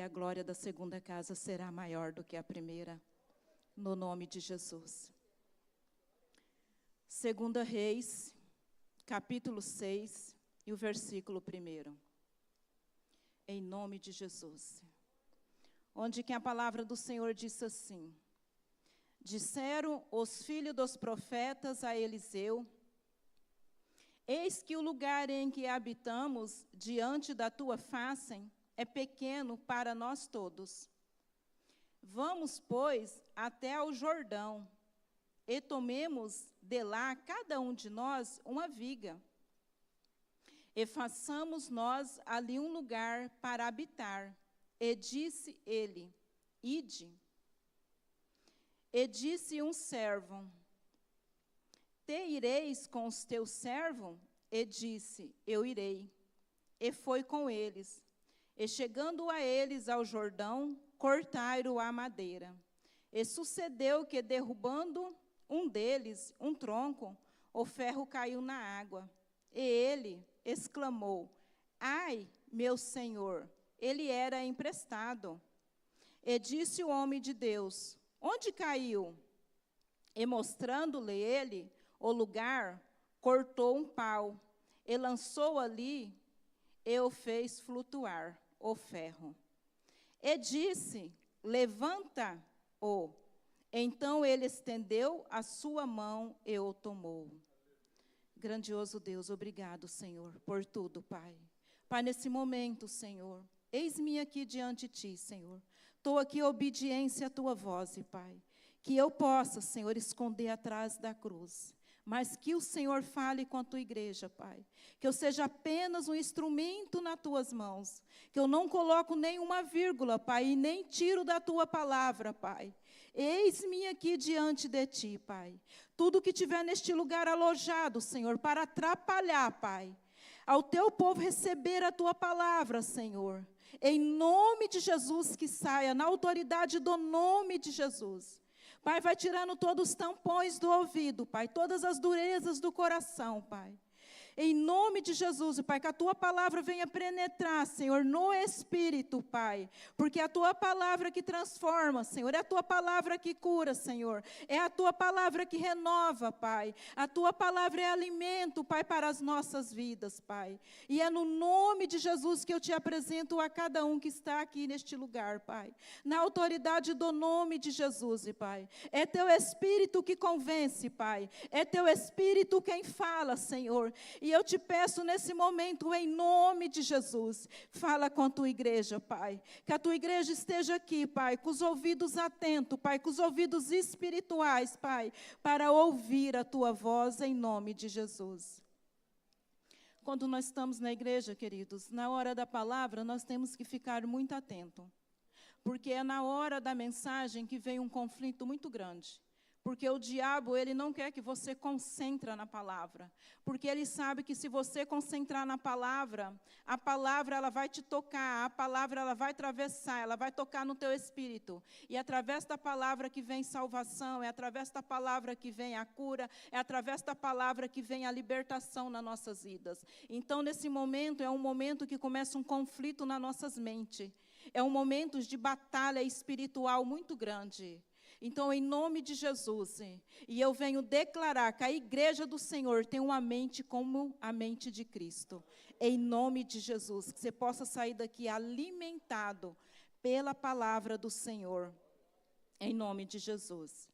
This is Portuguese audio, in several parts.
glória da segunda casa será maior do que a primeira, no nome de Jesus. 2 Reis, capítulo 6, e o versículo 1. Em nome de Jesus. Onde que a palavra do Senhor diz assim: disseram os filhos dos profetas a Eliseu: eis que o lugar em que habitamos diante da tua face é pequeno para nós todos. Vamos, pois, até ao Jordão, e tomemos de lá cada um de nós uma viga, e façamos nós ali um lugar para habitar. E disse ele: ide. E disse um servo: te ireis com os teus servos? E disse: eu irei. E foi com eles. E chegando a eles ao Jordão, cortaram a madeira. E sucedeu que, derrubando um deles, um tronco, o ferro caiu na água. E ele exclamou: ai, meu senhor, ele era emprestado. E disse o homem de Deus: onde caiu? E mostrando-lhe ele o lugar, cortou um pau, e lançou ali, e o fez flutuar, o ferro. E disse: levanta-o. Então ele estendeu a sua mão e o tomou. Grandioso Deus, obrigado, Senhor, por tudo, Pai. Pai, nesse momento, Senhor, eis-me aqui diante de Ti, Senhor. Estou aqui em obediência à Tua voz, Pai. Que eu possa, Senhor, esconder atrás da cruz. Mas que o Senhor fale com a Tua igreja, Pai. Que eu seja apenas um instrumento nas Tuas mãos. Que eu não coloco nenhuma vírgula, Pai, e nem tiro da Tua palavra, Pai. Eis-me aqui diante de Ti, Pai. Tudo que tiver neste lugar alojado, Senhor, para atrapalhar, Pai, ao Teu povo receber a Tua palavra, Senhor. Em nome de Jesus que saia, na autoridade do nome de Jesus. Pai, vai tirando todos os tampões do ouvido, Pai, todas as durezas do coração, Pai. Em nome de Jesus, Pai, que a Tua palavra venha penetrar, Senhor, no Espírito, Pai. Porque é a Tua palavra que transforma, Senhor. É a Tua palavra que cura, Senhor. É a Tua palavra que renova, Pai. A Tua palavra é alimento, Pai, para as nossas vidas, Pai. E é no nome de Jesus que eu Te apresento a cada um que está aqui neste lugar, Pai. Na autoridade do nome de Jesus, Pai. É Teu Espírito que convence, Pai. É Teu Espírito quem fala, Senhor. E eu Te peço nesse momento, em nome de Jesus, fala com a Tua igreja, Pai. Que a Tua igreja esteja aqui, Pai, com os ouvidos atentos, Pai, com os ouvidos espirituais, Pai, para ouvir a Tua voz, em nome de Jesus. Quando nós estamos na igreja, queridos, na hora da palavra, nós temos que ficar muito atentos. Porque é na hora da mensagem que vem um conflito muito grande. Porque o diabo, ele não quer que você concentre na palavra. Porque ele sabe que se você concentrar na palavra, a palavra ela vai te tocar, a palavra ela vai atravessar, ela vai tocar no teu espírito. E é através da palavra que vem salvação, é através da palavra que vem a cura, é através da palavra que vem a libertação nas nossas vidas. Então, nesse momento, é um momento que começa um conflito nas nossas mentes. É um momento de batalha espiritual muito grande. Então, em nome de Jesus, e eu venho declarar que a igreja do Senhor tem uma mente como a mente de Cristo. Em nome de Jesus, que você possa sair daqui alimentado pela palavra do Senhor. Em nome de Jesus.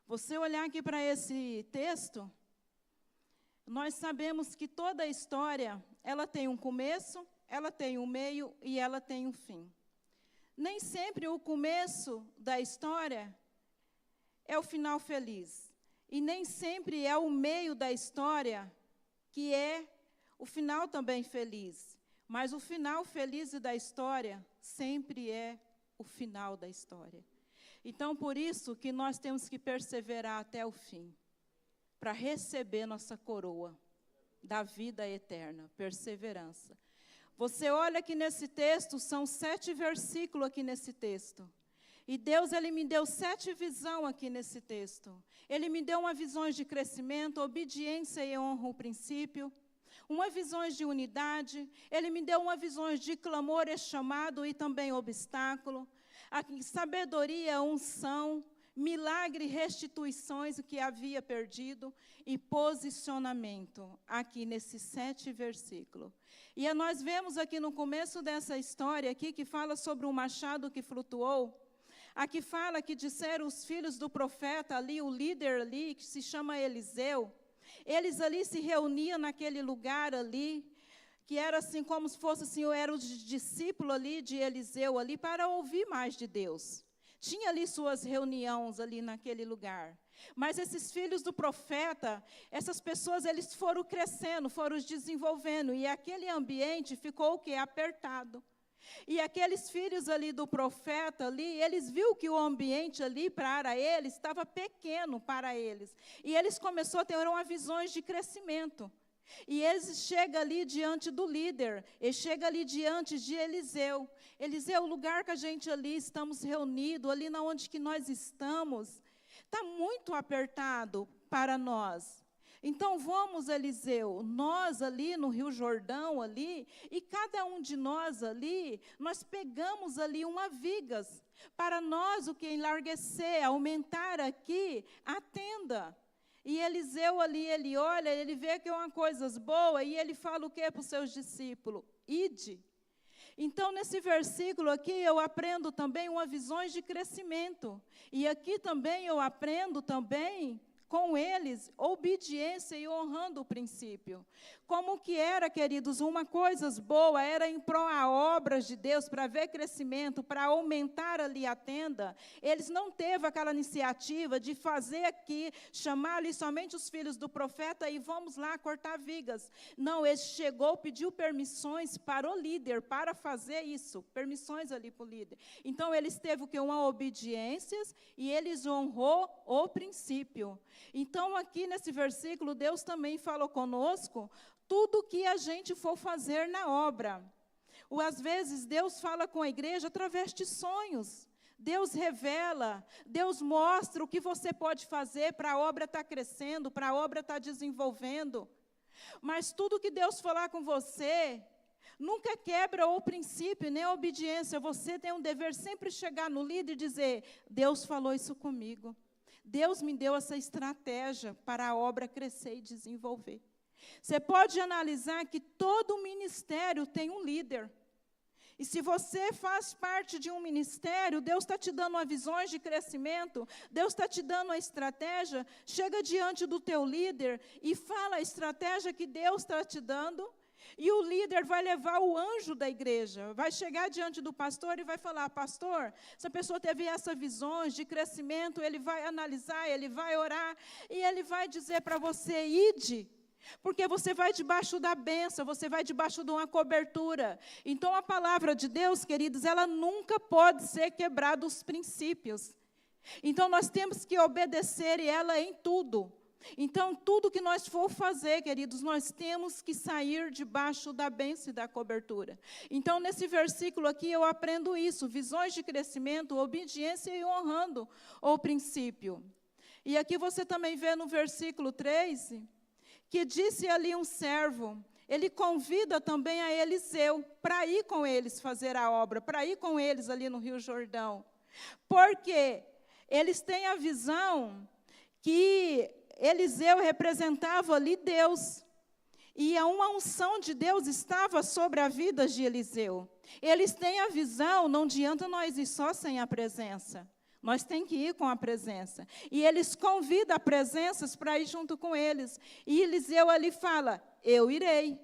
Você olhar aqui para esse texto, nós sabemos que toda a história, ela tem um começo, ela tem um meio e ela tem um fim. Nem sempre o começo da história é o final feliz. E nem sempre é o meio da história que é o final também feliz. Mas o final feliz da história sempre é o final da história. Então, por isso que nós temos que perseverar até o fim, para receber nossa coroa da vida eterna, perseverança. Você olha aqui nesse texto, são 7 versículos aqui nesse texto. E Deus, Ele me deu 7 visões aqui nesse texto. Ele me deu uma visão de crescimento, obediência e honra o princípio. uma visão de unidade, Ele me deu uma visão de clamor e chamado e também obstáculo, a sabedoria, unção, milagre, restituições, o que havia perdido, e posicionamento, aqui nesses 7 versículos. E nós vemos aqui no começo dessa história, aqui, que fala sobre o machado que flutuou. Aqui fala que disseram os filhos do profeta ali, o líder ali, que se chama Eliseu, eles ali se reuniam naquele lugar ali, que era assim como se fosse assim, eram os discípulos ali de Eliseu ali, para ouvir mais de Deus. Tinha ali suas reuniões ali naquele lugar. Mas esses filhos do profeta, essas pessoas, eles foram crescendo, foram desenvolvendo, e aquele ambiente ficou o quê? Apertado. E aqueles filhos ali do profeta ali, eles viram que o ambiente ali para eles estava pequeno para eles. E eles começaram a ter uma visão de crescimento. E eles chegam ali diante do líder, eles chegam ali diante de Eliseu. Eliseu, o lugar que a gente ali estamos reunidos, ali na onde que nós estamos, está muito apertado para nós. Então vamos, Eliseu, nós ali no Rio Jordão ali, e cada um de nós ali, nós pegamos ali uma vigas, para nós o que enlarguecer, aumentar aqui a tenda. E Eliseu ali, ele olha, ele vê que é uma coisa boa, e ele fala o que para os seus discípulos? Ide. Então, nesse versículo aqui, eu aprendo também uma visão de crescimento. E aqui também eu aprendo também com eles, obediência e honrando o princípio. Como que era, queridos, uma coisa boa, era em prol a obras de Deus, para ver crescimento, para aumentar ali a tenda. Eles não teve aquela iniciativa de fazer aqui, chamar ali somente os filhos do profeta e vamos lá cortar vigas. Não, ele chegou, pediu permissões para o líder, para fazer isso, permissões ali para o líder. Então, eles teve o que? Uma obediência e eles honrou o princípio. Então, aqui nesse versículo, Deus também falou conosco, tudo que a gente for fazer na obra. Ou, às vezes, Deus fala com a igreja através de sonhos. Deus revela, Deus mostra o que você pode fazer para a obra estar crescendo, para a obra estar desenvolvendo. Mas tudo que Deus falar com você, nunca quebra o princípio, nem a obediência. Você tem um dever sempre chegar no líder e dizer, Deus falou isso comigo. Deus me deu essa estratégia para a obra crescer e desenvolver. Você pode analisar que todo ministério tem um líder. E se você faz parte de um ministério, Deus está te dando uma visão de crescimento, Deus está te dando uma estratégia, chega diante do teu líder e fala a estratégia que Deus está te dando, e o líder vai levar o anjo da igreja, vai chegar diante do pastor e vai falar, pastor, essa pessoa teve essa visão de crescimento, ele vai analisar, ele vai orar, e ele vai dizer para você, ide, porque você vai debaixo da bênção, você vai debaixo de uma cobertura. Então, a palavra de Deus, queridos, ela nunca pode ser quebrada os princípios. Então, nós temos que obedecer ela em tudo. Então, tudo que nós for fazer, queridos, nós temos que sair debaixo da bênção e da cobertura. Então, nesse versículo aqui, eu aprendo isso, visões de crescimento, obediência e honrando o princípio. E aqui você também vê no versículo 3, que disse ali um servo, ele convida também a Eliseu para ir com eles fazer a obra, para ir com eles ali no Rio Jordão. Porque eles têm a visão que Eliseu representava ali Deus. E uma unção de Deus estava sobre a vida de Eliseu. Eles têm a visão, não adianta nós ir só sem a presença. Nós temos que ir com a presença. E eles convidam a presenças para ir junto com eles. E Eliseu ali fala, eu irei.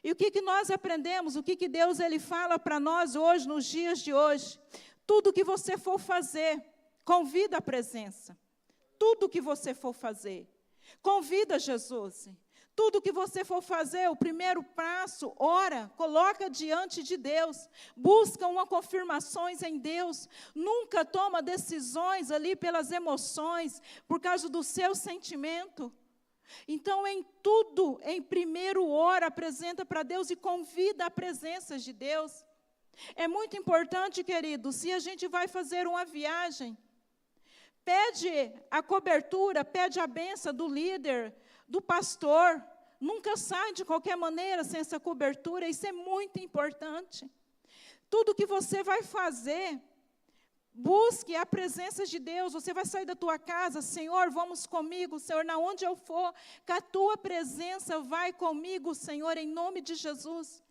E o que nós aprendemos? O que Deus ele fala para nós hoje, nos dias de hoje? Tudo que você for fazer, convida a presença. Tudo que você for fazer, convida Jesus. Tudo que você for fazer, o primeiro passo, ora, coloca diante de Deus, busca uma confirmações em Deus, nunca toma decisões ali pelas emoções, por causa do seu sentimento. Então, em tudo, em primeiro ora, apresenta para Deus e convida a presença de Deus. É muito importante, querido, se a gente vai fazer uma viagem, pede a cobertura, pede a bênção do líder, do pastor, nunca sai de qualquer maneira sem essa cobertura. Isso é muito importante. Tudo que você vai fazer, busque a presença de Deus. Você vai sair da tua casa, Senhor, vamos comigo, Senhor, na onde eu for, que a tua presença vai comigo, Senhor, em nome de Jesus.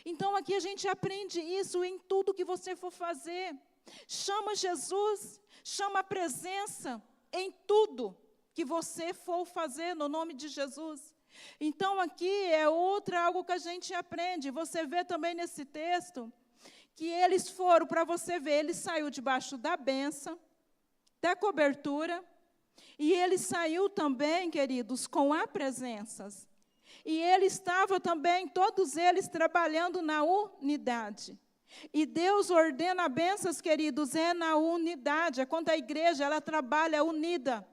Então aqui a gente aprende isso em tudo que você for fazer. Chama Jesus, chama a presença em tudo que você for fazer no nome de Jesus. Então aqui é algo que a gente aprende. Você vê também nesse texto que eles foram, para você ver, ele saiu debaixo da bênção, da cobertura, e ele saiu também, queridos, com a presença. E ele estava também, todos eles, trabalhando na unidade. E Deus ordena bênçãos, queridos, é na unidade. É quando a igreja, ela trabalha unida.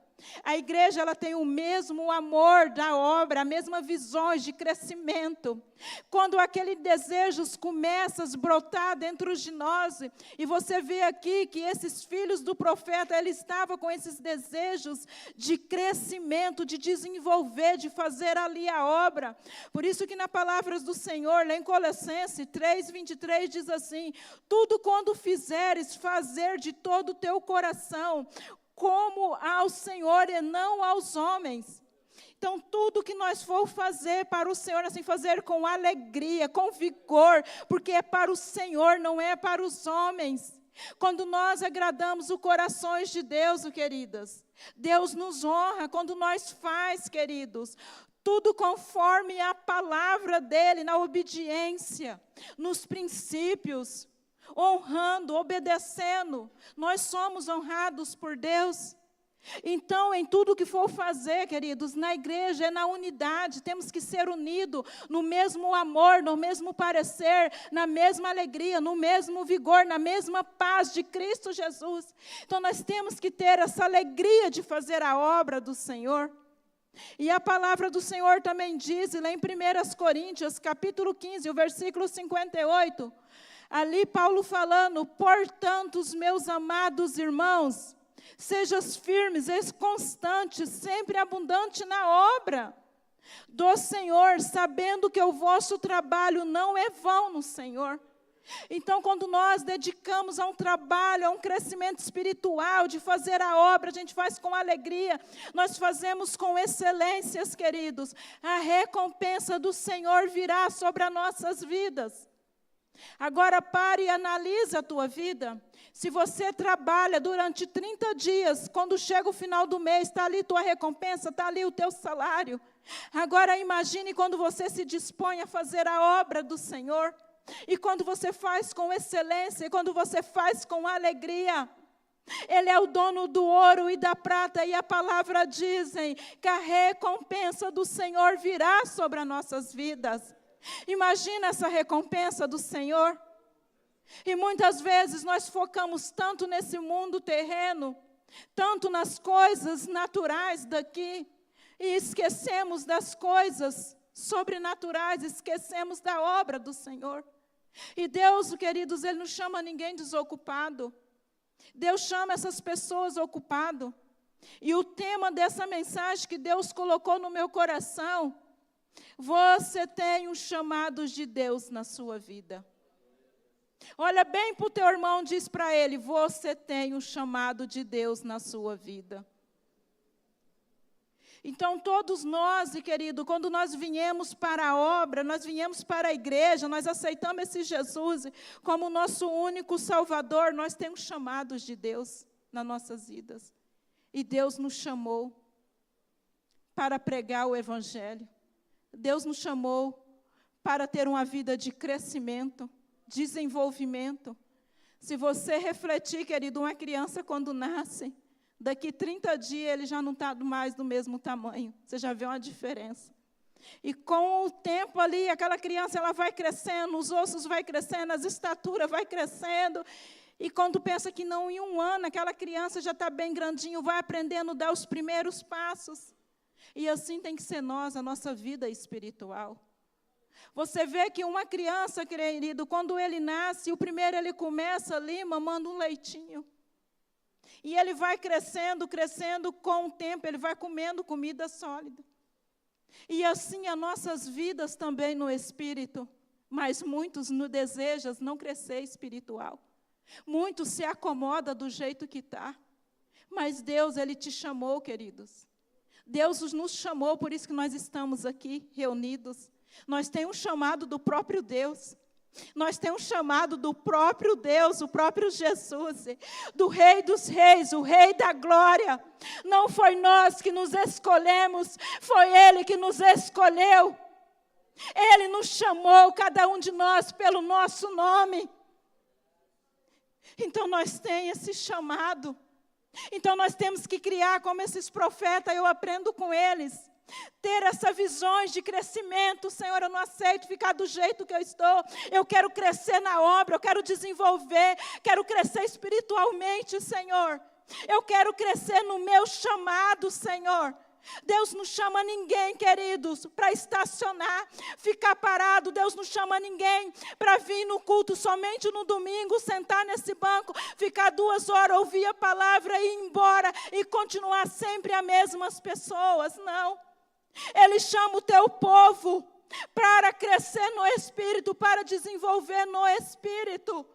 A igreja, ela tem o mesmo amor da obra, a mesma visão de crescimento. Quando aquele desejo começa a brotar dentro de nós, e você vê aqui que esses filhos do profeta, eles estavam com esses desejos de crescimento, de desenvolver, de fazer ali a obra. Por isso que na palavra do Senhor, lá em Colossenses 3:23, diz assim: tudo quando fizeres, fazer de todo o teu coração, como ao Senhor e não aos homens. Então, tudo que nós for fazer para o Senhor, assim, fazer com alegria, com vigor, porque é para o Senhor, não é para os homens. Quando nós agradamos os corações de Deus, queridas, Deus nos honra quando nós faz, queridos, tudo conforme a palavra dEle, na obediência, nos princípios, honrando, obedecendo. Nós somos honrados por Deus. Então, em tudo que for fazer, queridos, na igreja, é na unidade, temos que ser unidos no mesmo amor, no mesmo parecer, na mesma alegria, no mesmo vigor, na mesma paz de Cristo Jesus. Então, nós temos que ter essa alegria de fazer a obra do Senhor. E a palavra do Senhor também diz, lá em 1 Coríntios, capítulo 15, o versículo 58, ali Paulo falando: portanto, os meus amados irmãos, sejas firmes, constantes, sempre abundante na obra do Senhor, sabendo que o vosso trabalho não é vão no Senhor. Então, quando nós dedicamos a um trabalho, a um crescimento espiritual, de fazer a obra, a gente faz com alegria, nós fazemos com excelências, queridos, a recompensa do Senhor virá sobre as nossas vidas. Agora pare e analise a tua vida. Se você trabalha durante 30 dias, quando chega o final do mês, está ali tua recompensa, está ali o teu salário. Agora imagine quando você se dispõe a fazer a obra do Senhor. E quando você faz com excelência, e quando você faz com alegria. Ele é o dono do ouro e da prata, e a palavra dizem que a recompensa do Senhor virá sobre as nossas vidas. Imagina essa recompensa do Senhor. E muitas vezes nós focamos tanto nesse mundo terreno, tanto nas coisas naturais daqui, e esquecemos das coisas sobrenaturais, esquecemos da obra do Senhor. E Deus, queridos, Ele não chama ninguém desocupado. Deus chama essas pessoas ocupadas. E o tema dessa mensagem que Deus colocou no meu coração: você tem um chamado de Deus na sua vida. Olha bem para o teu irmão, diz para ele: você tem um chamado de Deus na sua vida. Então, todos nós, querido, quando nós viemos para a obra, nós viemos para a igreja, nós aceitamos esse Jesus como nosso único Salvador, nós temos chamados de Deus nas nossas vidas. E Deus nos chamou para pregar o Evangelho. Deus nos chamou para ter uma vida de crescimento, desenvolvimento. Se você refletir, querido, uma criança quando nasce, daqui 30 dias ele já não está mais do mesmo tamanho. Você já vê uma diferença. E com o tempo ali, aquela criança ela vai crescendo, os ossos vai crescendo, as estaturas vai crescendo. E quando pensa que não, em um ano, aquela criança já está bem grandinho, vai aprendendo a dar os primeiros passos. E assim tem que ser a nossa vida espiritual. Você vê que uma criança, querido, quando ele nasce, o primeiro ele começa ali mamando um leitinho. E ele vai crescendo, crescendo, com o tempo, ele vai comendo comida sólida. E assim as nossas vidas também no Espírito. Mas muitos no desejam não crescer espiritual. Muitos se acomodam do jeito que está. Mas Deus, Ele te chamou, queridos. Deus nos chamou, por isso que nós estamos aqui reunidos. Nós temos um chamado do próprio Deus. Nós temos um chamado do próprio Deus, o próprio Jesus, do Rei dos Reis, o Rei da Glória. Não foi nós que nos escolhemos, foi Ele que nos escolheu. Ele nos chamou, cada um de nós, pelo nosso nome. Então nós temos esse chamado. Então nós temos que criar como esses profetas, eu aprendo com eles. Ter essas visões de crescimento. Senhor, eu não aceito ficar do jeito que eu estou. Eu quero crescer na obra, eu quero desenvolver, quero crescer espiritualmente, Senhor. Eu quero crescer no meu chamado, Senhor. Deus não chama ninguém, queridos, para estacionar, ficar parado. Deus não chama ninguém para vir no culto somente no domingo, sentar nesse banco, ficar 2 horas, ouvir a palavra e ir embora e continuar sempre as mesmas pessoas. Não. Ele chama o teu povo para crescer no Espírito, para desenvolver no Espírito.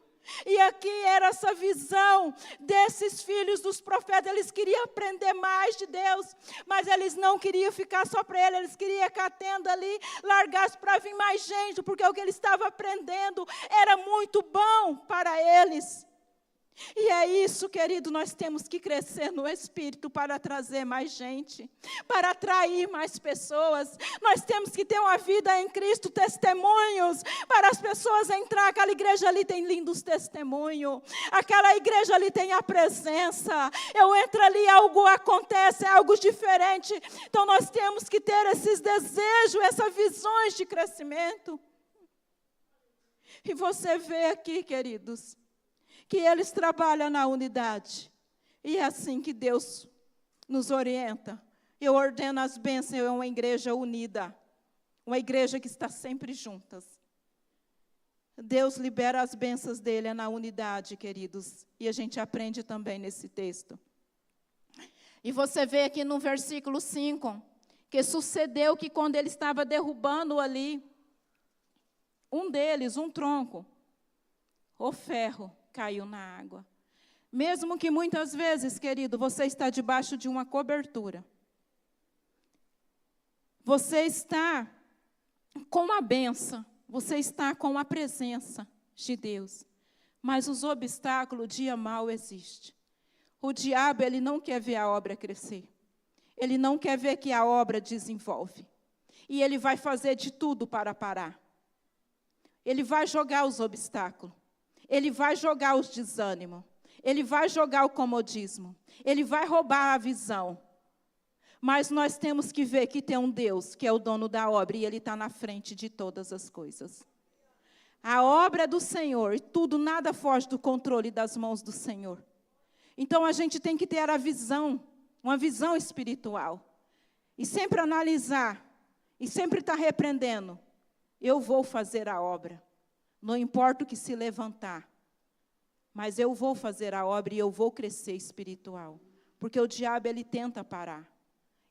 E aqui era essa visão desses filhos dos profetas. Eles queriam aprender mais de Deus, mas eles não queriam ficar só para ele. Eles queriam que a tenda ali largasse para vir mais gente, porque o que eles estavam aprendendo era muito bom para eles. E é isso, querido, nós temos que crescer no Espírito para trazer mais gente, para atrair mais pessoas. Nós temos que ter uma vida em Cristo, testemunhos, para as pessoas entrar. Aquela igreja ali tem lindos testemunhos, aquela igreja ali tem a presença. Eu entro ali, algo acontece, é algo diferente. Então nós temos que ter esses desejos, essas visões de crescimento. E você vê aqui, queridos, que eles trabalham na unidade. E é assim que Deus nos orienta. Eu ordeno as bênçãos, é uma igreja unida. Uma igreja que está sempre juntas. Deus libera as bênçãos dele, é na unidade, queridos. E a gente aprende também nesse texto. E você vê aqui no versículo 5, que sucedeu que quando ele estava derrubando ali, um deles, um tronco, o ferro, caiu na água. Mesmo que muitas vezes, querido, você está debaixo de uma cobertura. Você está com a bênção, você está com a presença de Deus. Mas os obstáculos, o dia mau existe. O diabo, ele não quer ver a obra crescer. Ele não quer ver que a obra desenvolve. E ele vai fazer de tudo para parar. Ele vai jogar os obstáculos. Ele vai jogar os desânimos. Ele vai jogar o comodismo. Ele vai roubar a visão. Mas nós temos que ver que tem um Deus, que é o dono da obra, e Ele está na frente de todas as coisas. A obra é do Senhor, e tudo, nada foge do controle das mãos do Senhor. Então, a gente tem que ter a visão, uma visão espiritual. E sempre analisar, e sempre estar repreendendo. Eu vou fazer a obra. Não importa o que se levantar. Mas eu vou fazer a obra e eu vou crescer espiritual. Porque o diabo, ele tenta parar.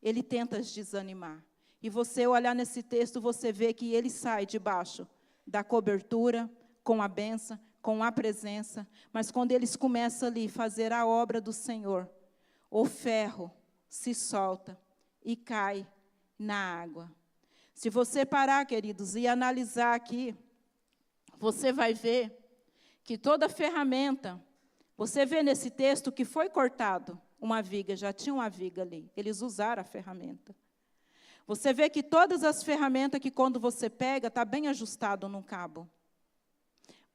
Ele tenta desanimar. E você olhar nesse texto, você vê que ele sai debaixo da cobertura, com a bênção, com a presença. Mas quando eles começam ali a fazer a obra do Senhor, o ferro se solta e cai na água. Se você parar, queridos, e analisar aqui, você vai ver que toda ferramenta, você vê nesse texto que foi cortado uma viga, já tinha uma viga ali, eles usaram a ferramenta. Você vê que todas as ferramentas que quando você pega, está bem ajustado no cabo.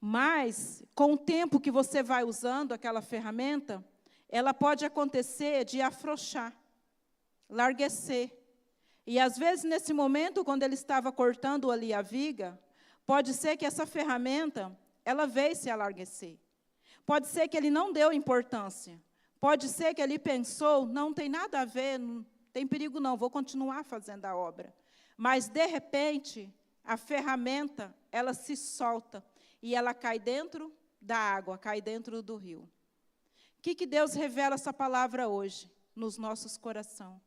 Mas, com o tempo que você vai usando aquela ferramenta, ela pode acontecer de afrouxar, larguecer. E às vezes, nesse momento, quando ele estava cortando ali a viga, pode ser que essa ferramenta, ela veio se alarguecer. Pode ser que ele não deu importância. Pode ser que ele pensou, não tem nada a ver, não tem perigo não, vou continuar fazendo a obra. Mas, de repente, a ferramenta, ela se solta e ela cai dentro da água, cai dentro do rio. O que Deus revela essa palavra hoje nos nossos corações?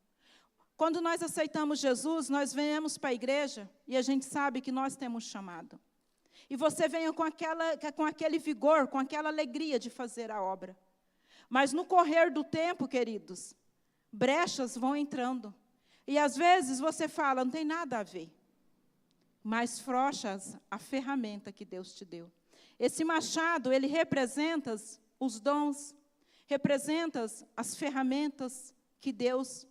Quando nós aceitamos Jesus, nós viemos para a igreja e a gente sabe que nós temos chamado. E você vem com aquele vigor, com aquela alegria de fazer a obra. Mas no correr do tempo, queridos, brechas vão entrando. E às vezes você fala, não tem nada a ver. Mas frouxas a ferramenta que Deus te deu. Esse machado, ele representa os dons, representa as ferramentas que Deus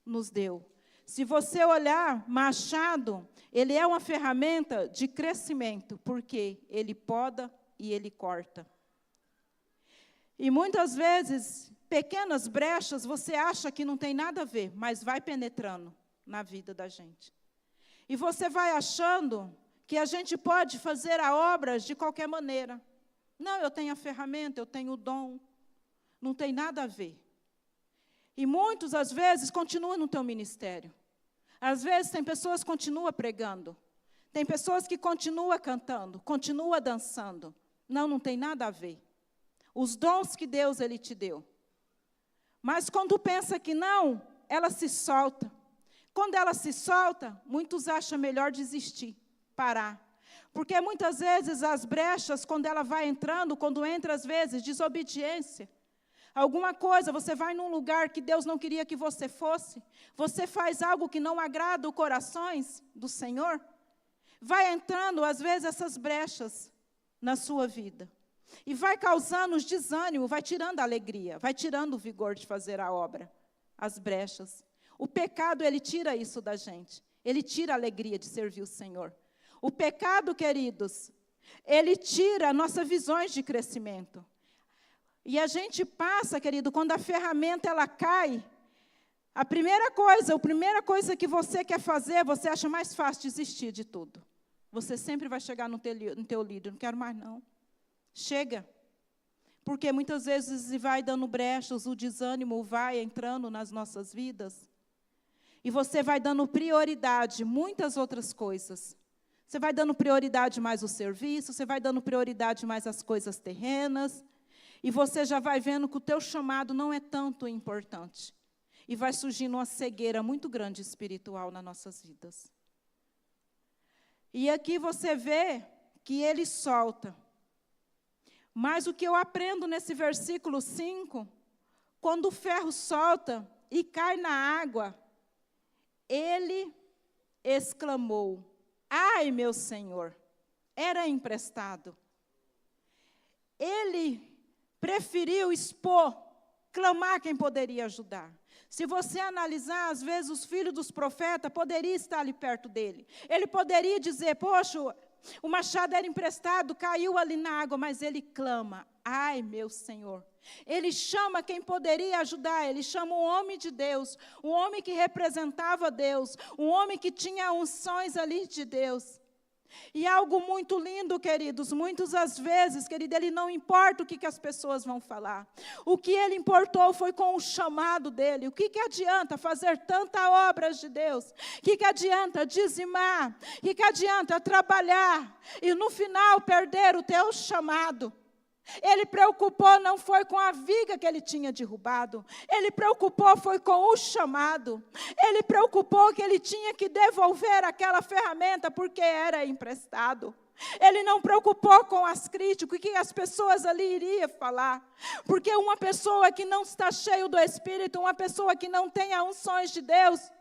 nos deu. Se você olhar, machado, ele é uma ferramenta de crescimento, porque ele poda e ele corta. E muitas vezes, pequenas brechas, você acha que não tem nada a ver, mas vai penetrando na vida da gente. E você vai achando que a gente pode fazer a obra de qualquer maneira. Não, eu tenho a ferramenta, eu tenho o dom. Não tem nada a ver. E muitos, às vezes, continuam no teu ministério. Às vezes, tem pessoas que continuam pregando. Tem pessoas que continuam cantando, continuam dançando. Não, não tem nada a ver. Os dons que Deus ele te deu. Mas quando pensa que não, ela se solta. Quando ela se solta, muitos acham melhor desistir, parar. Porque muitas vezes as brechas, quando ela vai entrando, quando entra às vezes, desobediência. Alguma coisa, você vai num lugar que Deus não queria que você fosse. Você faz algo que não agrada os corações do Senhor. Vai entrando, às vezes, essas brechas na sua vida. E vai causando os desânimos, vai tirando a alegria, vai tirando o vigor de fazer a obra. As brechas. O pecado, ele tira isso da gente. Ele tira a alegria de servir o Senhor. O pecado, queridos, ele tira nossas visões de crescimento. E a gente passa, querido, quando a ferramenta ela cai, a primeira coisa que você quer fazer, você acha mais fácil desistir de tudo. Você sempre vai chegar no teu líder, não quero mais não. Chega. Porque muitas vezes vai dando brechas, o desânimo vai entrando nas nossas vidas. E você vai dando prioridade, muitas outras coisas. Você vai dando prioridade mais ao serviço, você vai dando prioridade mais às coisas terrenas. E você já vai vendo que o teu chamado não é tanto importante. E vai surgindo uma cegueira muito grande espiritual nas nossas vidas. E aqui você vê que ele solta. Mas o que eu aprendo nesse versículo 5, quando o ferro solta e cai na água, ele exclamou, ai, meu Senhor, era emprestado. Ele preferiu expor, clamar quem poderia ajudar. Se você analisar, às vezes os filhos dos profetas poderiam estar ali perto dele. Ele poderia dizer, poxa, o machado era emprestado, caiu ali na água, mas ele clama, ai, meu Senhor. Ele chama quem poderia ajudar, ele chama o homem de Deus, o homem que representava Deus, o homem que tinha unções ali de Deus. E algo muito lindo, queridos, muitas das vezes, querido, ele não importa o que as pessoas vão falar. O que ele importou foi com o chamado dele. O que adianta fazer tanta obras de Deus? O que adianta dizimar? O que adianta trabalhar e no final perder o teu chamado? Ele preocupou não foi com a viga que ele tinha derrubado. Ele preocupou foi com o chamado. Ele preocupou que ele tinha que devolver aquela ferramenta porque era emprestado. Ele não preocupou com as críticas, o que as pessoas ali iriam falar. Porque uma pessoa que não está cheia do Espírito, uma pessoa que não tem as unções de Deus,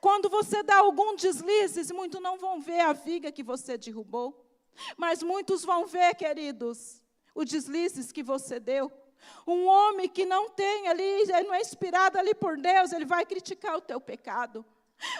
quando você dá algum deslize, muitos não vão ver a viga que você derrubou. Mas muitos vão ver, queridos, os deslizes que você deu. Um homem que não tem ali, ele não é inspirado ali por Deus, ele vai criticar o teu pecado.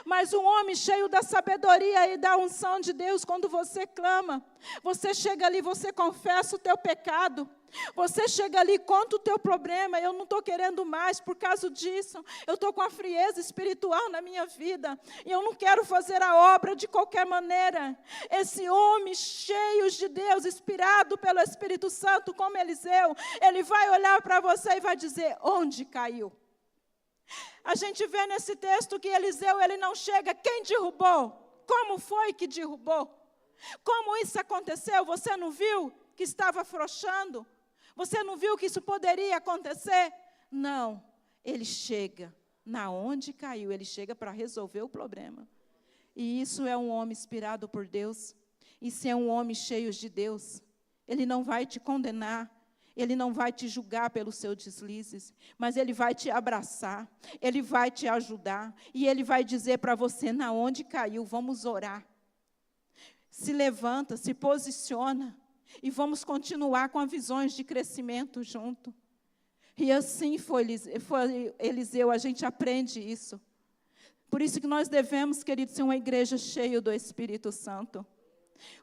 Mas um homem cheio da sabedoria e da unção de Deus, quando você clama, você chega ali, você confessa o teu pecado. Você chega ali, conta o teu problema, eu não estou querendo mais por causa disso. Eu estou com a frieza espiritual na minha vida. E eu não quero fazer a obra de qualquer maneira. Esse homem cheio de Deus, inspirado pelo Espírito Santo, como Eliseu, ele vai olhar para você e vai dizer, onde caiu? A gente vê nesse texto que Eliseu, ele não chega, quem derrubou? Como foi que derrubou? Como isso aconteceu? Você não viu que estava afrouxando? Você não viu que isso poderia acontecer? Não, ele chega, na onde caiu. Ele chega para resolver o problema. E isso é um homem inspirado por Deus. Isso é um homem cheio de Deus. Ele não vai te condenar. Ele não vai te julgar pelos seus deslizes, mas Ele vai te abraçar, Ele vai te ajudar, e Ele vai dizer para você, na onde caiu, vamos orar. Se levanta, se posiciona, e vamos continuar com as visões de crescimento junto. E assim foi Eliseu, a gente aprende isso. Por isso que nós devemos, queridos, ser uma igreja cheia do Espírito Santo.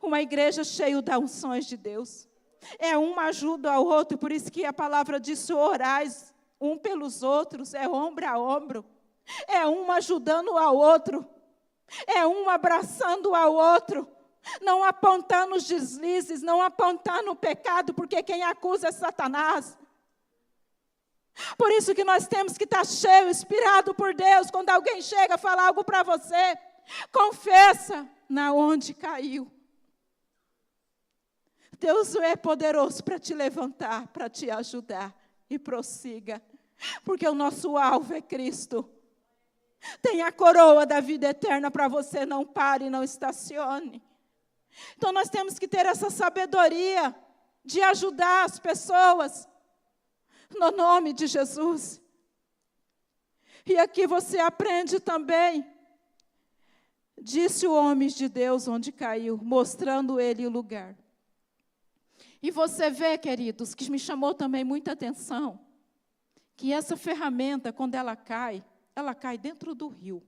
Uma igreja cheia das unções de Deus. É uma ajuda ao outro, por isso que a palavra diz, orais um pelos outros, é ombro a ombro. É um ajudando ao outro. É um abraçando ao outro. Não apontando os deslizes, não apontando o pecado, porque quem acusa é Satanás. Por isso que nós temos que estar cheio, inspirado por Deus. Quando alguém chega a falar algo para você, confessa na onde caiu. Deus é poderoso para te levantar, para te ajudar. E prossiga. Porque o nosso alvo é Cristo. Tem a coroa da vida eterna para você, não pare, não estacione. Então nós temos que ter essa sabedoria de ajudar as pessoas. No nome de Jesus. E aqui você aprende também. Disse o homem de Deus onde caiu, mostrando ele o lugar. E você vê, queridos, que me chamou também muita atenção, que essa ferramenta, quando ela cai dentro do rio.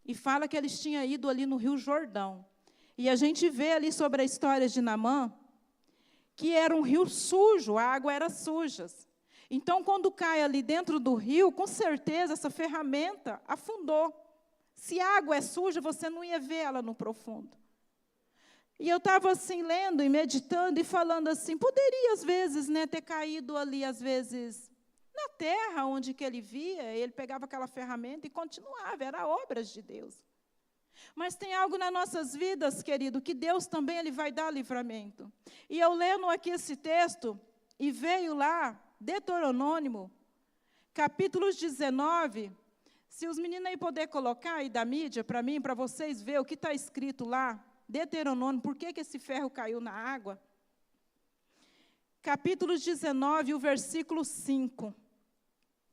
E fala que eles tinham ido ali no Rio Jordão. E a gente vê ali sobre a história de Naamã, que era um rio sujo, a água era suja. Então, quando cai ali dentro do rio, com certeza essa ferramenta afundou. Se a água é suja, você não ia ver ela no profundo. E eu estava assim, lendo e meditando e falando assim, poderia às vezes, ter caído ali, às vezes, na terra onde que ele via, ele pegava aquela ferramenta e continuava, era obras de Deus. Mas tem algo nas nossas vidas, querido, que Deus também ele vai dar livramento. E eu lendo aqui esse texto, e veio lá, Deuteronômio, capítulo 19, se os meninos aí puderem colocar aí da mídia para mim, para vocês verem o que está escrito lá, Deuteronômio, por que esse ferro caiu na água? Capítulo 19, o versículo 5.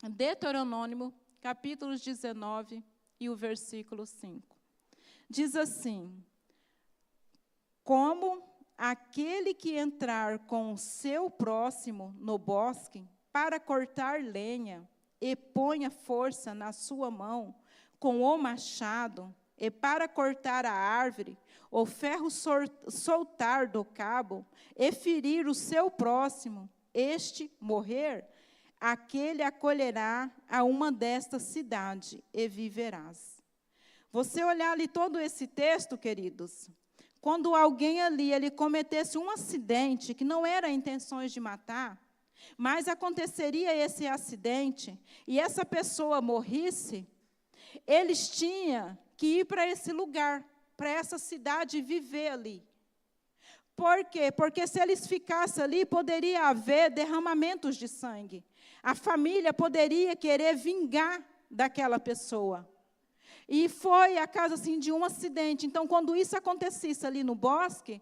Deuteronômio, capítulo 19 e o versículo 5. Diz assim, como aquele que entrar com o seu próximo no bosque para cortar lenha e ponha força na sua mão com o machado, e para cortar a árvore, o ferro soltar do cabo, e ferir o seu próximo, este morrer, aquele acolherá a uma destas cidades, e viverás. Você olhar ali todo esse texto, queridos, quando alguém ali, ele cometesse um acidente, que não era intenções de matar, mas aconteceria esse acidente, e essa pessoa morrisse, eles tinham que ir para esse lugar, para essa cidade e viver ali. Por quê? Porque se eles ficassem ali, poderia haver derramamentos de sangue. A família poderia querer vingar daquela pessoa. E foi a causa assim, de um acidente. Então, quando isso acontecesse ali no bosque,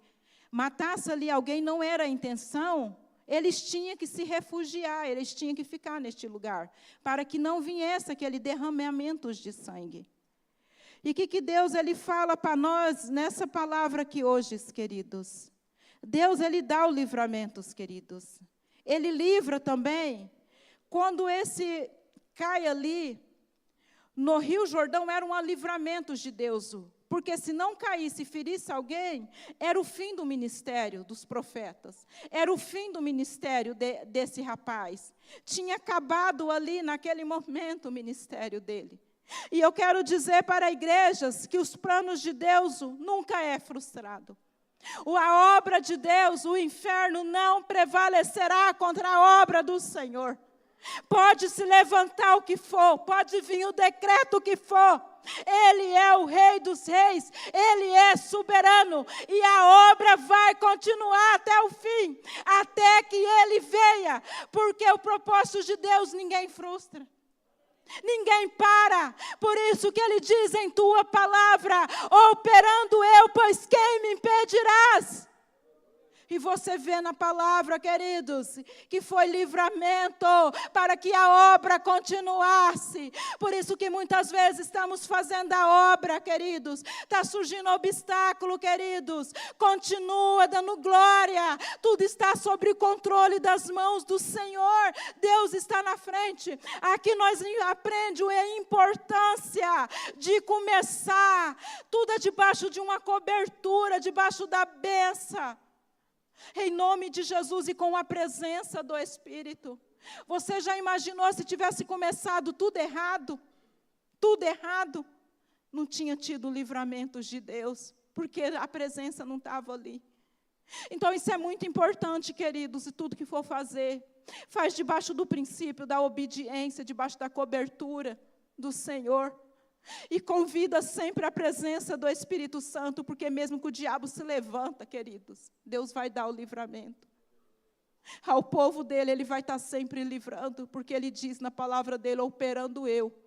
matasse ali alguém, não era a intenção, eles tinham que se refugiar, eles tinham que ficar neste lugar, para que não viesse aquele derramamento de sangue. E o que Deus ele fala para nós nessa palavra aqui hoje, queridos? Deus ele dá o livramento, queridos. Ele livra também. Quando esse cai ali, no Rio Jordão, era um livramento de Deus. Porque se não caísse e ferisse alguém, era o fim do ministério dos profetas. Era o fim do ministério desse rapaz. Tinha acabado ali, naquele momento, o ministério dele. E eu quero dizer para igrejas que os planos de Deus nunca é frustrado. A obra de Deus, o inferno não prevalecerá contra a obra do Senhor. Pode se levantar o que for, pode vir o decreto que for. Ele é o Rei dos Reis, Ele é soberano, e a obra vai continuar até o fim, até que Ele venha, porque o propósito de Deus ninguém frustra. Ninguém para. Por isso que ele diz em tua palavra: operando eu, pois quem me impedirás? E você vê na palavra, queridos, que foi livramento para que a obra continuasse. Por isso que muitas vezes estamos fazendo a obra, queridos. Está surgindo obstáculo, queridos. Continua dando glória. Tudo está sob o controle das mãos do Senhor. Deus está na frente. Aqui nós aprendemos a importância de começar. Tudo é debaixo de uma cobertura, debaixo da bênção. Em nome de Jesus e com a presença do Espírito. Você já imaginou se tivesse começado tudo errado? Tudo errado? Não tinha tido livramentos de Deus, porque a presença não estava ali. Então isso é muito importante, queridos, e tudo que for fazer, faz debaixo do princípio da obediência, debaixo da cobertura do Senhor. E convida sempre a presença do Espírito Santo, porque mesmo que o diabo se levanta, queridos, Deus vai dar o livramento. Ao povo dele, ele vai estar sempre livrando, porque ele diz na palavra dele: operando eu,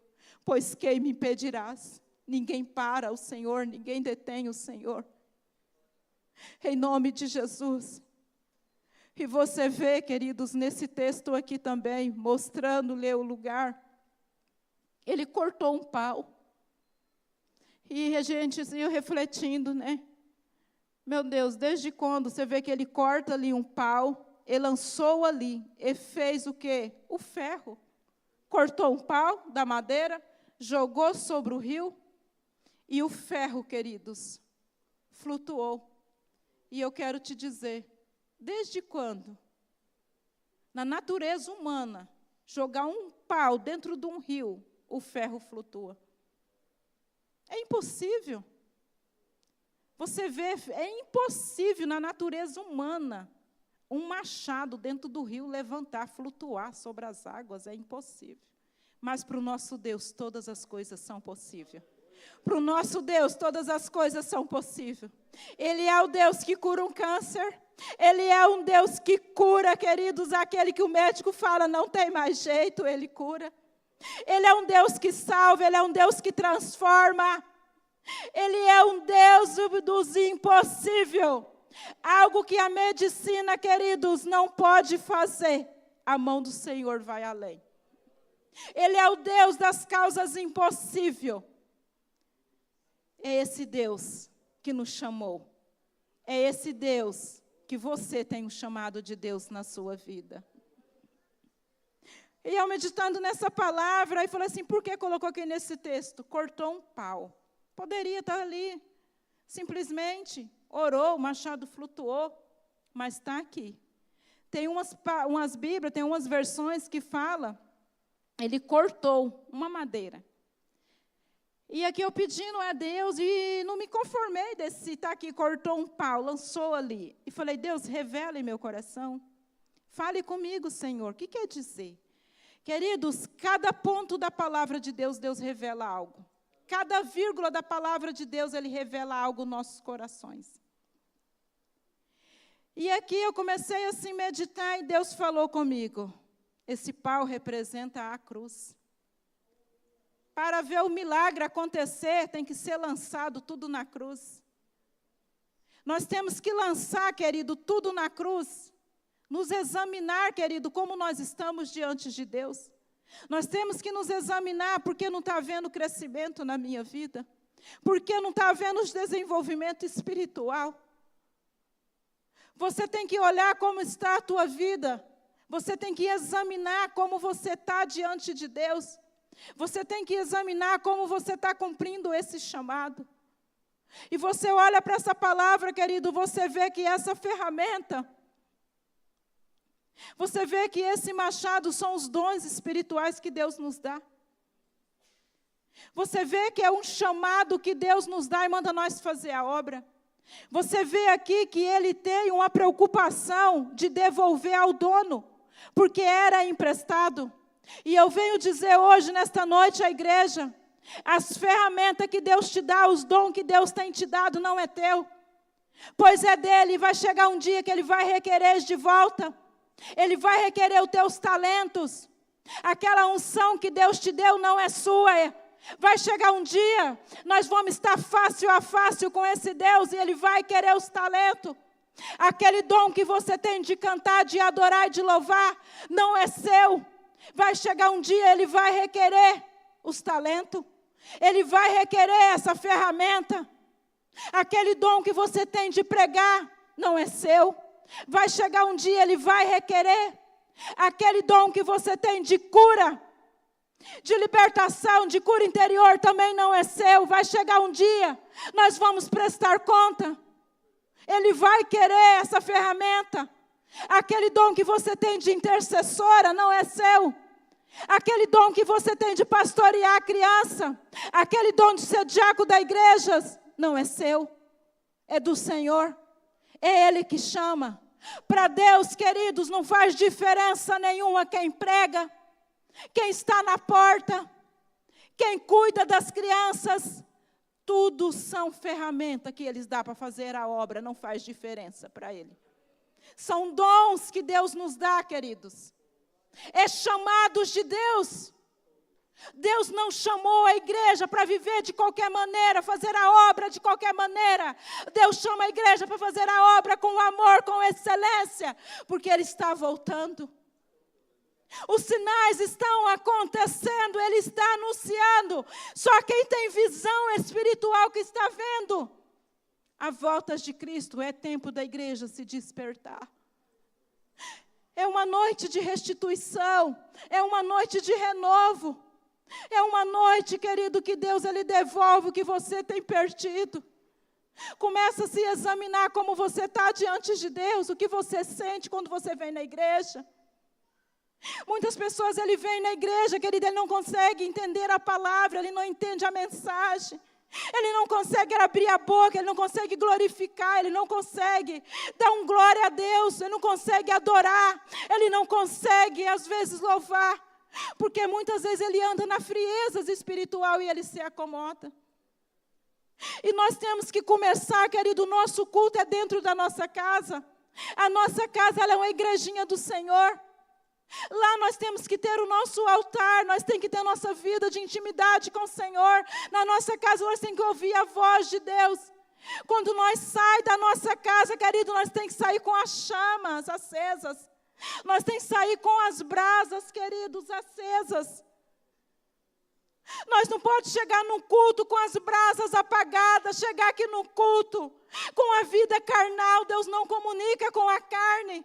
pois quem me impedirás? Ninguém para o Senhor, ninguém detém o Senhor. Em nome de Jesus. E você vê, queridos, nesse texto aqui também, mostrando-lhe o lugar, ele cortou um pau. E a gente ia refletindo, né? Meu Deus, desde quando você vê que ele corta ali um pau, ele lançou ali, e fez o quê? O ferro. Cortou um pau da madeira, jogou sobre o rio, e o ferro, queridos, flutuou. E eu quero te dizer, desde quando, na natureza humana, jogar um pau dentro de um rio, o ferro flutua? É impossível. Você vê, é impossível na natureza humana um machado dentro do rio levantar, flutuar sobre as águas, é impossível. Mas para o nosso Deus todas as coisas são possíveis. Para o nosso Deus todas as coisas são possíveis. Ele é o Deus que cura um câncer. Ele é um Deus que cura, queridos, aquele que o médico fala não tem mais jeito, Ele cura. Ele é um Deus que salva, Ele é um Deus que transforma. Ele é um Deus dos impossíveis. Algo que a medicina, queridos, não pode fazer. A mão do Senhor vai além. Ele é o Deus das causas impossíveis. É esse Deus que nos chamou. É esse Deus que você tem um chamado de Deus na sua vida. E eu meditando nessa palavra, e falei assim, por que colocou aqui nesse texto? Cortou um pau. Poderia estar ali, simplesmente orou, o machado flutuou, mas está aqui. Tem umas Bíblias, tem umas versões que fala, ele cortou uma madeira. E aqui eu pedindo a Deus, e não me conformei desse, está aqui, cortou um pau, lançou ali. E falei, Deus, revela em meu coração. Fale comigo, Senhor, o que quer dizer? Queridos, cada ponto da palavra de Deus, Deus revela algo. Cada vírgula da palavra de Deus, Ele revela algo nos nossos corações. E aqui eu comecei assim a meditar e Deus falou comigo. Esse pau representa a cruz. Para ver o milagre acontecer, tem que ser lançado tudo na cruz. Nós temos que lançar, querido, tudo na cruz. Nos examinar, querido, como nós estamos diante de Deus. Nós temos que nos examinar porque não está havendo crescimento na minha vida. Porque não está havendo desenvolvimento espiritual. Você tem que olhar como está a tua vida. Você tem que examinar como você está diante de Deus. Você tem que examinar como você está cumprindo esse chamado. E você olha para essa palavra, querido, você vê que essa ferramenta... Você vê que esse machado são os dons espirituais que Deus nos dá. Você vê que é um chamado que Deus nos dá e manda nós fazer a obra. Você vê aqui que Ele tem uma preocupação de devolver ao dono, porque era emprestado. E eu venho dizer hoje, nesta noite, à igreja, as ferramentas que Deus te dá, os dons que Deus tem te dado, não é teu. Pois é dele, e vai chegar um dia que Ele vai requerer de volta. Ele vai requerer os teus talentos. Aquela unção que Deus te deu não é sua. Vai chegar um dia, nós vamos estar face a face com esse Deus e Ele vai querer os talentos. Aquele dom que você tem de cantar, de adorar e de louvar, não é seu. Vai chegar um dia, Ele vai requerer os talentos. Ele vai requerer essa ferramenta. Aquele dom que você tem de pregar, não é seu. Vai chegar um dia, Ele vai requerer. Aquele dom que você tem de cura, de libertação, de cura interior, também não é seu. Vai chegar um dia, nós vamos prestar conta. Ele vai querer essa ferramenta. Aquele dom que você tem de intercessora não é seu. Aquele dom que você tem de pastorear a criança, aquele dom de ser diácono da igreja, não é seu. É do Senhor. É Ele que chama. Para Deus, queridos, não faz diferença nenhuma quem prega, quem está na porta, quem cuida das crianças. Tudo são ferramentas que eles dão para fazer a obra, não faz diferença para Ele. São dons que Deus nos dá, queridos. É chamados de Deus. Deus não chamou a igreja para viver de qualquer maneira, fazer a obra de qualquer maneira. Deus chama a igreja para fazer a obra com amor, com excelência, porque Ele está voltando. Os sinais estão acontecendo, Ele está anunciando. Só quem tem visão espiritual que está vendo. A volta de Cristo é tempo da igreja se despertar. É uma noite de restituição, é uma noite de renovo. É uma noite, querido, que Deus Ele devolve o que você tem perdido. Começa a se examinar como você está diante de Deus, o que você sente quando você vem na igreja. Muitas pessoas, ele vem na igreja, querido, ele não consegue entender a palavra, ele não entende a mensagem. Ele não consegue abrir a boca, ele não consegue glorificar, ele não consegue dar um glória a Deus, ele não consegue adorar, ele não consegue, às vezes, louvar. Porque muitas vezes ele anda na frieza espiritual e ele se acomoda. E nós temos que começar, querido, o nosso culto é dentro da nossa casa. A nossa casa, ela é uma igrejinha do Senhor. Lá nós temos que ter o nosso altar, nós temos que ter a nossa vida de intimidade com o Senhor. Na nossa casa nós temos que ouvir a voz de Deus. Quando nós saímos da nossa casa, querido, nós temos que sair com as chamas acesas. Nós temos que sair com as brasas, queridos, acesas. Nós não podemos chegar num culto com as brasas apagadas, chegar aqui no culto com a vida carnal. Deus não comunica com a carne.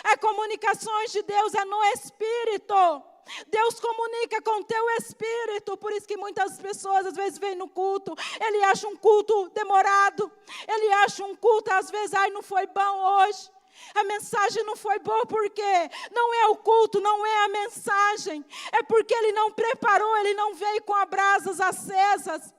As comunicações de Deus é no Espírito. Deus comunica com o teu Espírito. Por isso que muitas pessoas às vezes vêm no culto, ele acha um culto demorado, ele acha um culto às vezes, não foi bom hoje, a mensagem não foi boa. Porque não é o culto, não é a mensagem, é porque ele não preparou, ele não veio com as brasas acesas.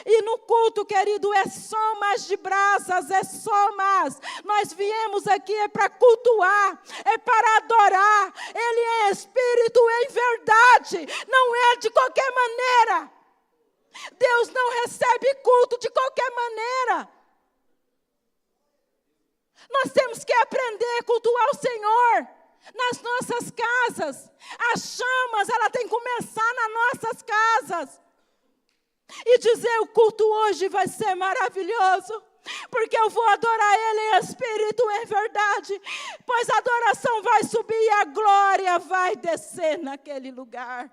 E no culto, querido, é só mais de brasas, é só mais. Nós viemos aqui para cultuar, é para adorar. Ele é Espírito em verdade, não é de qualquer maneira. Deus não recebe culto de qualquer maneira. Nós temos que aprender a cultuar o Senhor nas nossas casas. As chamas, ela tem que começar nas nossas casas. E dizer, o culto hoje vai ser maravilhoso, porque eu vou adorar Ele em Espírito em verdade, pois a adoração vai subir e a glória vai descer naquele lugar.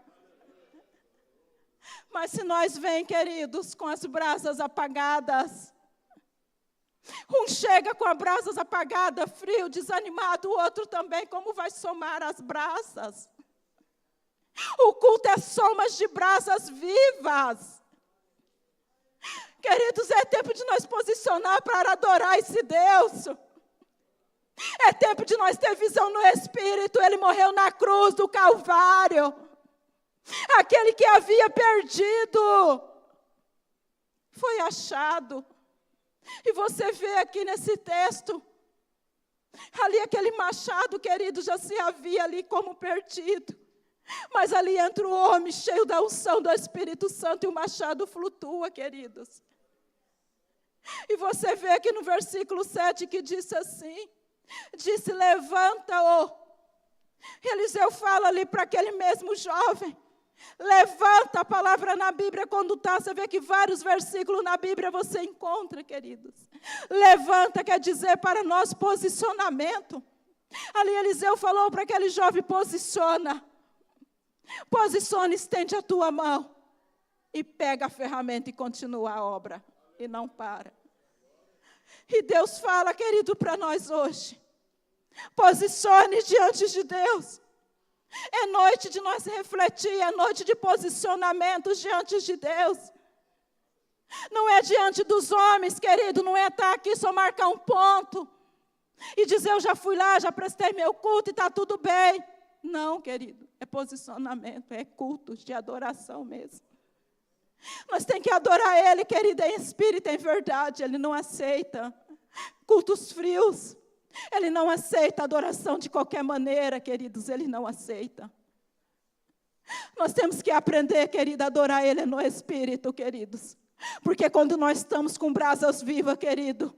Mas se nós vem, queridos, com as brasas apagadas, um chega com as brasas apagadas, frio, desanimado, o outro também, como vai somar as brasas? O culto é somas de brasas vivas. Queridos, é tempo de nós posicionar para adorar esse Deus. É tempo de nós ter visão no Espírito. Ele morreu na cruz do Calvário. Aquele que havia perdido foi achado. E você vê aqui nesse texto, ali aquele machado, querido, já se havia ali como perdido. Mas ali entra o homem cheio da unção do Espírito Santo e o machado flutua, queridos. E você vê aqui no versículo 7 que disse assim, disse, levanta-o, Eliseu fala ali para aquele mesmo jovem, levanta. A palavra na Bíblia, quando está, você vê que vários versículos na Bíblia você encontra, queridos. Levanta quer dizer para nós posicionamento. Ali Eliseu falou para aquele jovem, posiciona, estende a tua mão e pega a ferramenta e continua a obra, e não para. E Deus fala, querido, para nós hoje, posicione diante de Deus. É noite de nós refletir, é noite de posicionamentos diante de Deus. Não é diante dos homens, querido, não é estar aqui só marcar um ponto e dizer, eu já fui lá, já prestei meu culto e está tudo bem. Não, querido, é posicionamento, é culto de adoração mesmo. Nós temos que adorar Ele, querido, em espírito e em verdade. Ele não aceita cultos frios. Ele não aceita adoração de qualquer maneira, queridos, Ele não aceita. Nós temos que aprender, querido, a adorar Ele no Espírito, queridos. Porque quando nós estamos com brasas vivas, querido,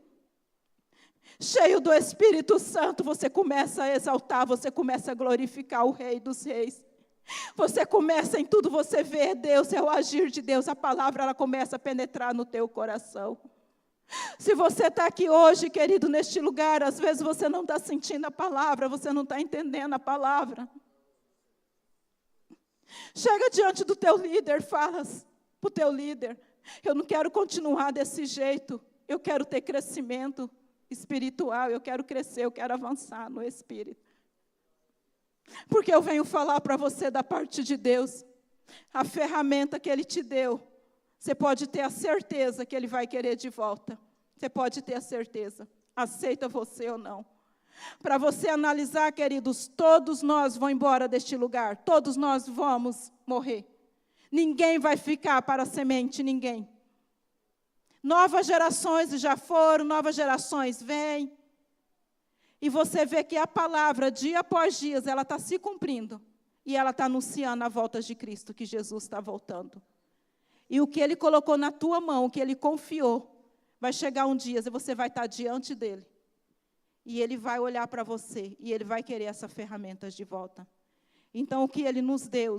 cheio do Espírito Santo, você começa a exaltar, você começa a glorificar o Rei dos Reis. Você começa em tudo, você vê Deus, é o agir de Deus, a palavra ela começa a penetrar no teu coração. Se você está aqui hoje, querido, neste lugar, às vezes você não está sentindo a palavra, você não está entendendo a palavra. Chega diante do teu líder, fala para o teu líder, eu não quero continuar desse jeito, eu quero ter crescimento espiritual, eu quero crescer, eu quero avançar no Espírito. Porque eu venho falar para você da parte de Deus, a ferramenta que Ele te deu, você pode ter a certeza que Ele vai querer de volta. Você pode ter a certeza. Aceita você ou não. Para você analisar, queridos, todos nós vamos embora deste lugar. Todos nós vamos morrer. Ninguém vai ficar para a semente, ninguém. Novas gerações já foram, novas gerações vêm. E você vê que a palavra, dia após dia, ela está se cumprindo. E ela está anunciando a volta de Cristo, que Jesus está voltando. E o que Ele colocou na tua mão, o que Ele confiou, vai chegar um dia, você vai estar diante dEle. E Ele vai olhar para você, e Ele vai querer essas ferramentas de volta. Então, o que Ele nos deu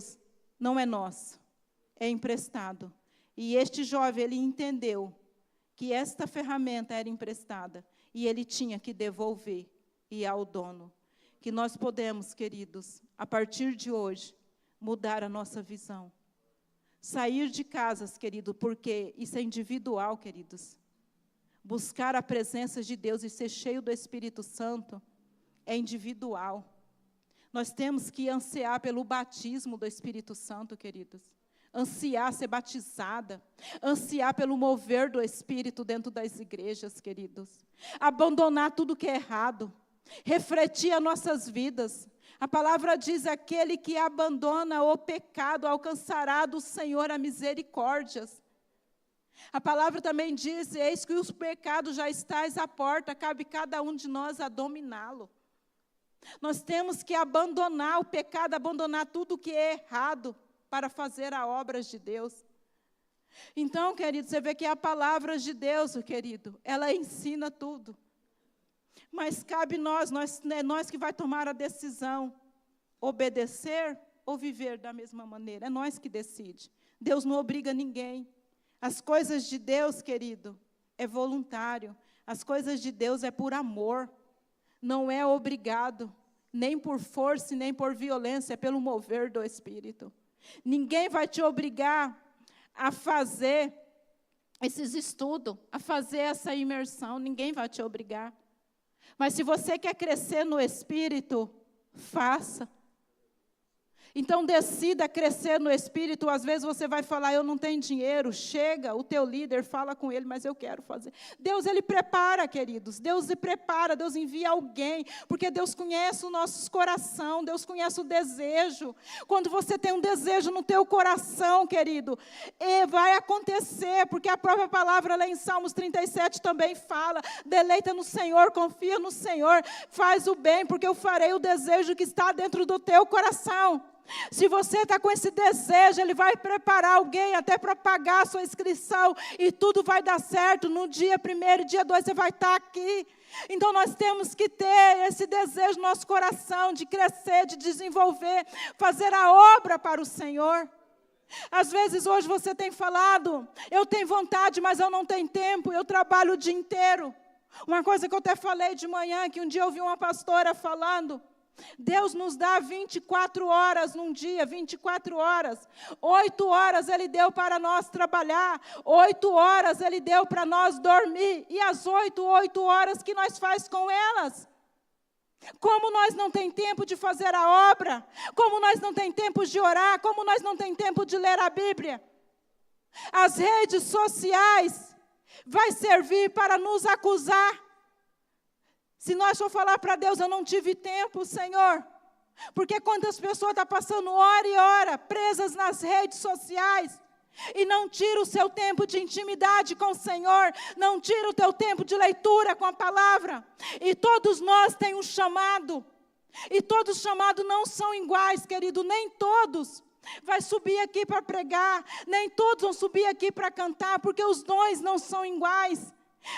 não é nosso, é emprestado. E este jovem, ele entendeu que esta ferramenta era emprestada, e ele tinha que devolver, e ao dono. Que nós podemos, queridos, a partir de hoje, mudar a nossa visão. Sair de casas, querido, porque isso é individual, queridos. Buscar a presença de Deus e ser cheio do Espírito Santo é individual. Nós temos que ansiar pelo batismo do Espírito Santo, queridos. Ansiar ser batizada. Ansiar pelo mover do Espírito dentro das igrejas, queridos. Abandonar tudo que é errado. Refletir as nossas vidas. A palavra diz, aquele que abandona o pecado alcançará do Senhor a misericórdias. A palavra também diz, eis que os pecados já estáis à porta, cabe cada um de nós a dominá-lo. Nós temos que abandonar o pecado, abandonar tudo que é errado para fazer a obra de Deus. Então, querido, você vê que a palavra de Deus, querido, ela ensina tudo. Mas cabe nós que vai tomar a decisão, obedecer ou viver da mesma maneira. É nós que decide. Deus não obriga ninguém. As coisas de Deus, querido, é voluntário. As coisas de Deus é por amor. Não é obrigado, nem por força, nem por violência, é pelo mover do Espírito. Ninguém vai te obrigar a fazer esses estudos, a fazer essa imersão. Ninguém vai te obrigar. Mas se você quer crescer no Espírito, faça. Então decida crescer no Espírito. Às vezes você vai falar, eu não tenho dinheiro. Chega, o teu líder, fala com ele, mas eu quero fazer. Deus, Ele prepara, queridos. Deus Ele prepara, Deus envia alguém. Porque Deus conhece o nosso coração, Deus conhece o desejo. Quando você tem um desejo no teu coração, querido, vai acontecer. Porque a própria palavra lá em Salmos 37 também fala, deleita no Senhor, confia no Senhor, faz o bem, porque eu farei o desejo que está dentro do teu coração. Se você está com esse desejo, Ele vai preparar alguém até para pagar a sua inscrição e tudo vai dar certo. No dia 1º, dia 2, você vai estar aqui. Então nós temos que ter esse desejo no nosso coração de crescer, de desenvolver, fazer a obra para o Senhor. Às vezes hoje você tem falado, eu tenho vontade, mas eu não tenho tempo, eu trabalho o dia inteiro. Uma coisa que eu até falei de manhã, que um dia eu ouvi uma pastora falando, Deus nos dá 24 horas num dia, 24 horas. 8 horas Ele deu para nós trabalhar, 8 horas Ele deu para nós dormir. E as 8 horas que nós faz com elas? Como nós não tem tempo de fazer a obra, como nós não tem tempo de orar, como nós não tem tempo de ler a Bíblia. As redes sociais vai servir para nos acusar. Se nós for falar para Deus, eu não tive tempo, Senhor. Porque quantas pessoas estão passando hora e hora presas nas redes sociais e não tira o seu tempo de intimidade com o Senhor, não tira o teu tempo de leitura com a palavra. E todos nós temos um chamado. E todos os chamados não são iguais, querido, nem todos vai subir aqui para pregar, nem todos vão subir aqui para cantar, porque os dons não são iguais.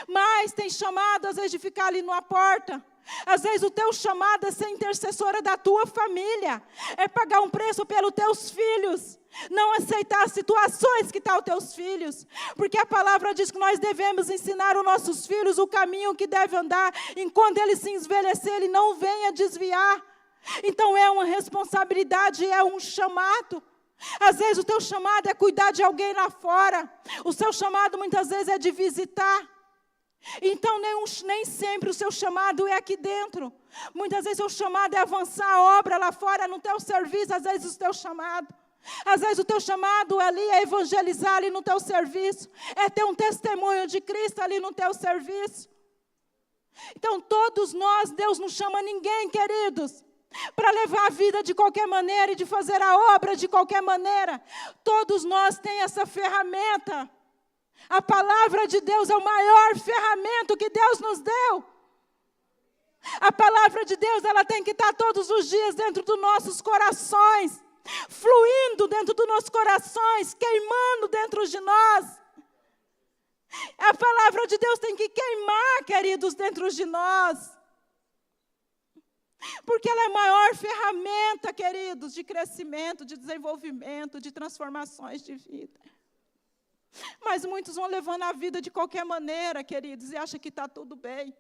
Mas tem chamado, às vezes, de ficar ali numa porta. Às vezes o teu chamado é ser intercessora da tua família, é pagar um preço pelos teus filhos, não aceitar as situações que estão os teus filhos, porque a palavra diz que nós devemos ensinar os nossos filhos o caminho que deve andar, enquanto ele se envelhecer, ele não venha desviar. Então é uma responsabilidade, é um chamado. Às vezes o teu chamado é cuidar de alguém lá fora, o seu chamado muitas vezes é de visitar. Então nem sempre o seu chamado é aqui dentro. Muitas vezes o seu chamado é avançar a obra lá fora no teu serviço. Às vezes o teu chamado ali é evangelizar ali no teu serviço, é ter um testemunho de Cristo ali no teu serviço. Então todos nós, Deus não chama ninguém, queridos, para levar a vida de qualquer maneira e de fazer a obra de qualquer maneira. Todos nós temos essa ferramenta. A palavra de Deus é o maior ferramenta que Deus nos deu. A palavra de Deus, ela tem que estar todos os dias dentro dos nossos corações, fluindo dentro dos nossos corações, queimando dentro de nós. A palavra de Deus tem que queimar, queridos, dentro de nós. Porque ela é a maior ferramenta, queridos, de crescimento, de desenvolvimento, de transformações de vida. Mas muitos vão levando a vida de qualquer maneira, queridos, e acham que está tudo bem.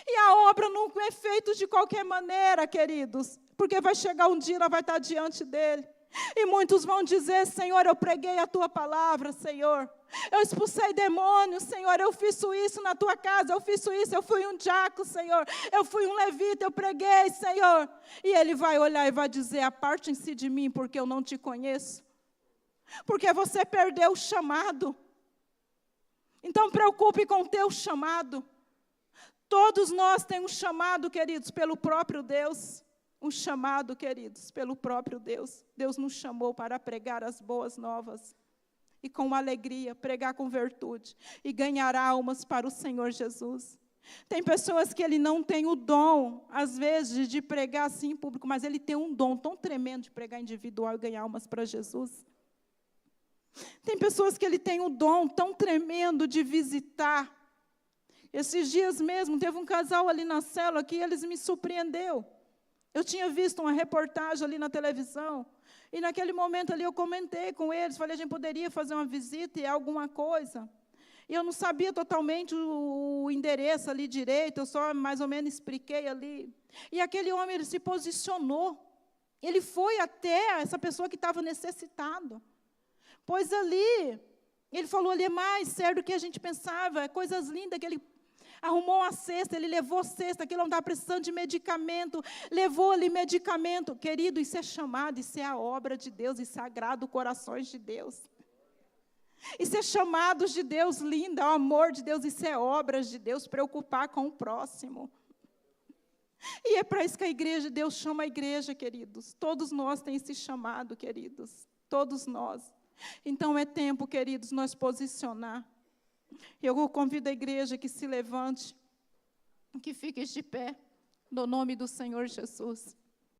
E a obra não é feita de qualquer maneira, queridos, porque vai chegar um dia, ela vai estar diante dele. E muitos vão dizer, Senhor, eu preguei a tua palavra, Senhor. Eu expulsei demônios, Senhor, eu fiz isso na tua casa, eu fiz isso, eu fui um diácono, Senhor. Eu fui um levita, eu preguei, Senhor. E ele vai olhar e vai dizer, aparte-se de mim, porque eu não te conheço. Porque você perdeu o chamado. Então preocupe com o teu chamado. Todos nós temos um chamado, queridos, pelo próprio Deus. Um chamado, queridos, pelo próprio Deus. Deus nos chamou para pregar as boas novas. E com alegria, pregar com virtude. E ganhar almas para o Senhor Jesus. Tem pessoas que ele não tem o dom, às vezes, de pregar assim em público, mas ele tem um dom tão tremendo de pregar individual e ganhar almas para Jesus. Tem pessoas que ele tem um dom tão tremendo de visitar. Esses dias mesmo, teve um casal ali na célula que eles me surpreendeu. Eu tinha visto uma reportagem ali na televisão, e naquele momento ali eu comentei com eles, falei, a gente poderia fazer uma visita e alguma coisa. E eu não sabia totalmente o endereço ali direito, eu só mais ou menos expliquei ali. E aquele homem, ele se posicionou. Ele foi até essa pessoa que estava necessitada. Pois ali, ele falou ali, é mais sério do que a gente pensava, é coisas lindas, que ele arrumou uma cesta, ele levou cesta, que ele não estava precisando de medicamento, levou ali medicamento. Querido, isso é chamado, isso é a obra de Deus, isso é agrada os corações de Deus. Isso é chamados de Deus lindo, é o amor de Deus, isso é obras de Deus, preocupar com o próximo. E é para isso que a igreja, Deus chama a igreja, queridos. Todos nós temos esse chamado, queridos, todos nós. Então é tempo, queridos, nós posicionar. Eu convido a igreja que se levante, que fique de pé, no nome do Senhor Jesus.